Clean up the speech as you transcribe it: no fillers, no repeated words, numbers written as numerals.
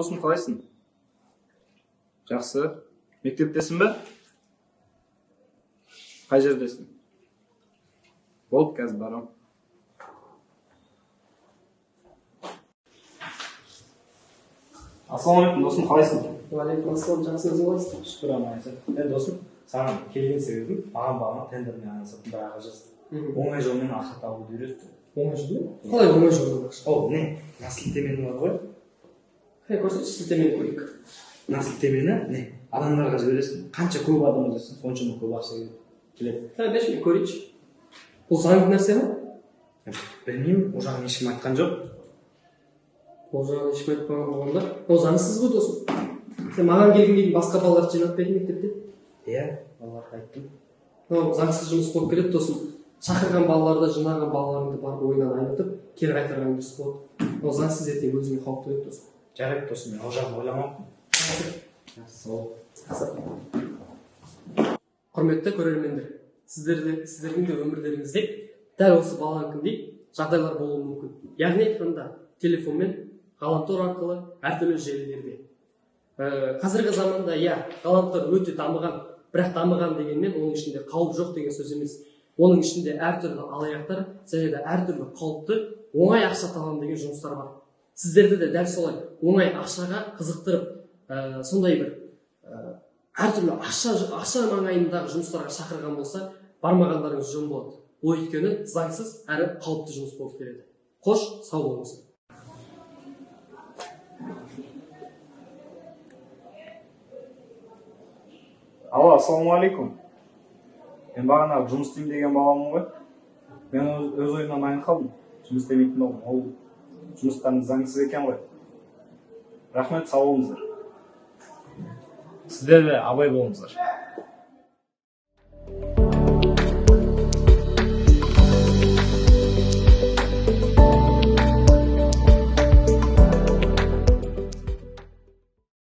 досым, қалайсың? Жақсы. Мектептесің бе? Қай жердесің? Болды, қазір барам. Ассалаумағалейкум, досым, қалайсың? Уағалейкум ассалам, жақсы, өзің қалайсың? Шүкір, аман. Досым, саған келген себебім маған бағана тендермен айналысатын бір аға жазды. Оңай жолмен ақша табуды үйретті. Оңай жол ма? Қалай оңай жол ақша? Ол не? Сілтемені бар ғой. Көрсетші, сілтемені көрейік. Сілтемені не? Адамдарға жібересің. Қанша көп адам жазсын, соншама көп ақша келеді. Берші, көрейікші. Бұл заңды нәрсе ма? Білмеймін, ол жағын ешкім айтқан жоқ. Ол жағын ешкім айтпаған болғанда, ол заңсыз ғой досым. Сен маған келген кейін басқа балаларды жинап бердің мектепте? Иә, балаларға айттым. Ол заңсыз жұмыс болып келеді досым. Шақырған балаларды, жинаған балаларыңды барып ойынан айнытып, кері қайтарған дұрыс болады. Ол заңсыз ертең өзіңе қауіп төнеді досым. Жарайды досым, мен ол жағын ойламаппын. Сау. Құрметті көрермендер, сіздердің де өмірлеріңізде дәл осы балаларыңдей жағдайлар болуы мүмкін. Яғни айтқанда телефонмен, ғаламтор арқылы, әртүрлі желілерде. Қазіргі заманда ғаламтор өте дамыған, бірақ дамыған дегенмен оның ішінде қауіп жоқ деген сөз емес. Оның ішінде әртүрлі алаяқтар, және де әртүрлі қауіпті оңай ақша табамын деген жұмыстар бар. Сіздерді де дәл солай оңай ақшаға қызықтырып, сондай бір әртүрлі ақша маңайындағы жұмыстарға шақырған болса, бармағандарыңыз жөн болады. Ол өйткені заңсыз әрі қауіпті жұмыс болып келеді. Қош, сау болыңыздар. Алло, ассалаумағалейкум. Мен бағана жұмыс істеймін деген баламын ғой. Мен өз ойымнан айнып қалдым. Жұмыс істемейтін болдым. Ол жұмыстарыңыз заңсыз екен ғой. Рахмет, сау болыңыздар. Сіздер де абай болыңыздар.